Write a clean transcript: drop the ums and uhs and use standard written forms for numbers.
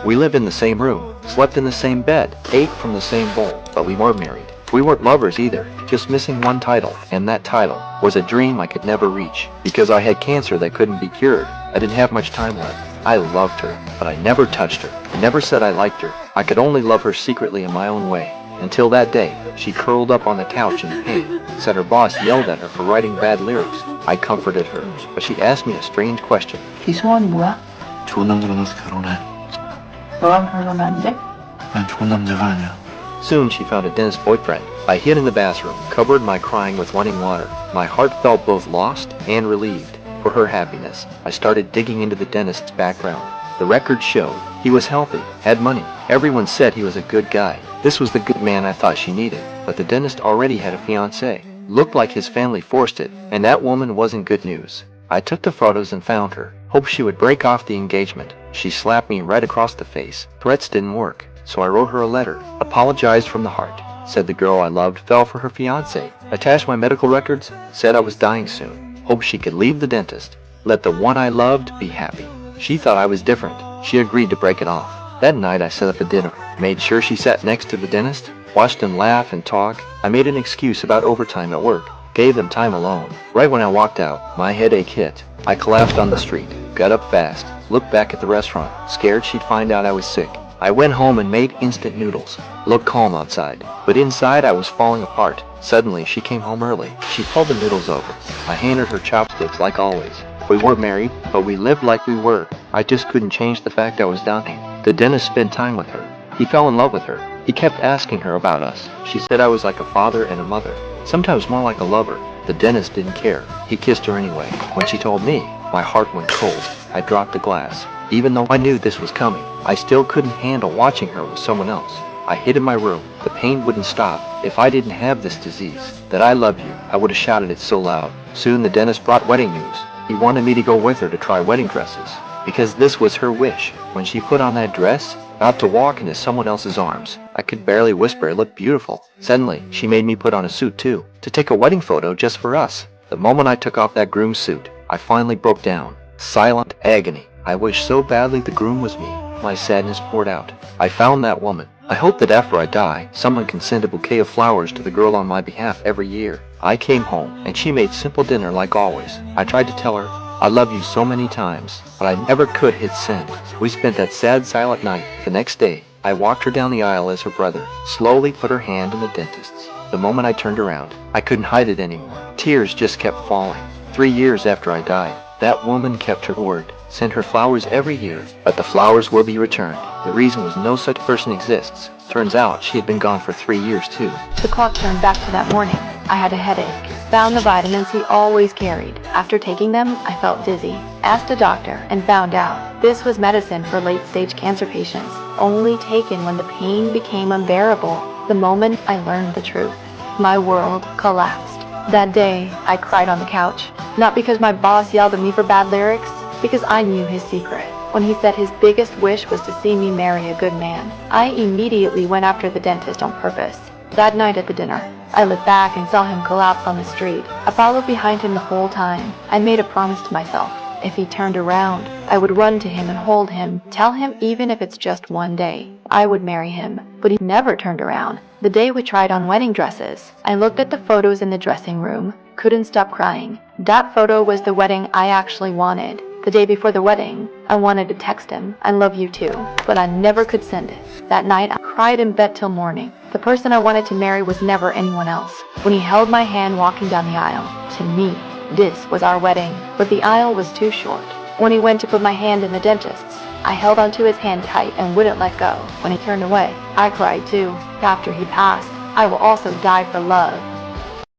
We lived in the same room, slept in the same bed, ate from the same bowl, but we weren't married. We weren't lovers either, just missing one title, and that title was a dream I could never reach. Because I had cancer that couldn't be cured, I didn't have much time left. I loved her, but I never touched her. I never said I liked her. I could only love her secretly in my own way. Until that day, she curled up on the couch in pain, said her boss yelled at her for writing bad lyrics. I comforted her, but she asked me a strange question. 네 소원이 뭐야? 좋은 남자 만나서 결혼해. 너랑 결혼하면 안 돼? 난 좋은 남자가 아니야. Soon she found a dentist boyfriend. I hid in the bathroom, covered my crying with running water. My heart felt both lost and relieved. For her happiness, I started digging into the dentist's background. The records showed he was healthy, had money. Everyone said he was a good guy. This was the good man I thought she needed. But the dentist already had a fiancée. Looked like his family forced it, and that woman wasn't good news. I took the photos and found her. Hoped she would break off the engagement. She slapped me right across the face. Threats didn't work, so I wrote her a letter. Apologized from the heart. Said the girl I loved fell for her fiancé. Attached my medical records. Said I was dying soon. Hoped she could leave the dentist. Let the one I loved be happy. She thought I was different. She agreed to break it off. That night I set up a dinner. Made sure she sat next to the dentist. Watched them laugh and talk. I made an excuse about overtime at work. Gave them time alone. Right when I walked out, my headache hit. I collapsed on the street. Got up fast. Looked back at the restaurant. Scared she'd find out I was sick. I went home and made instant noodles. Looked calm outside, but inside I was falling apart. Suddenly, she came home early. She pulled the noodles over. I handed her chopsticks like always. We weren't married, but we lived like we were. I just couldn't change the fact I was dying. The dentist spent time with her. He fell in love with her. He kept asking her about us. She said I was like a father and a mother, sometimes more like a lover. The dentist didn't care. He kissed her anyway. When she told me, my heart went cold. I dropped the glass. Even though I knew this was coming, I still couldn't handle watching her with someone else. I hid in my room. The pain wouldn't stop. If I didn't have this disease, that I love you, I would have shouted it so loud. Soon the dentist brought wedding news. He wanted me to go with her to try wedding dresses, because this was her wish. When she put on that dress, not to walk into someone else's arms. I could barely whisper it looked beautiful. Suddenly, she made me put on a suit too, to take a wedding photo just for us. The moment I took off that groom's suit, I finally broke down. Silent agony. I wished so badly the groom was me. My sadness poured out. I found that woman. I hope that after I die, someone can send a bouquet of flowers to the girl on my behalf every year. I came home, and she made simple dinner like always. I tried to tell her, I love you so many times, but I never could hit send. We spent that sad, silent night. The next day, I walked her down the aisle as her brother, slowly put her hand in the dentist's. The moment I turned around, I couldn't hide it anymore. Tears just kept falling. 3 years after I died, that woman kept her word. Sent her flowers every year, but the flowers will be returned. The reason was no such person exists. Turns out she had been gone for 3 years too. The clock turned back to that morning. I had a headache. Found the vitamins he always carried. After taking them, I felt dizzy. Asked a doctor and found out this was medicine for late-stage cancer patients, only taken when the pain became unbearable. The moment I learned the truth, my world collapsed. That day, I cried on the couch. Not because my boss yelled at me for bad lyrics, because I knew his secret. When he said his biggest wish was to see me marry a good man, I immediately went after the dentist on purpose. That night at the dinner, I looked back and saw him collapse on the street. I followed behind him the whole time. I made a promise to myself. If he turned around, I would run to him and hold him, tell him even if it's just one day, I would marry him. But he never turned around. The day we tried on wedding dresses, I looked at the photos in the dressing room, couldn't stop crying. That photo was the wedding I actually wanted. The day before the wedding, I wanted to text him, I love you too, but I never could send it. That night, I cried in bed till morning. The person I wanted to marry was never anyone else. When he held my hand walking down the aisle, to me, this was our wedding, but the aisle was too short. When he went to put my hand in the dentist's, I held onto his hand tight and wouldn't let go. When he turned away, I cried too. After he passed, I will also die for love.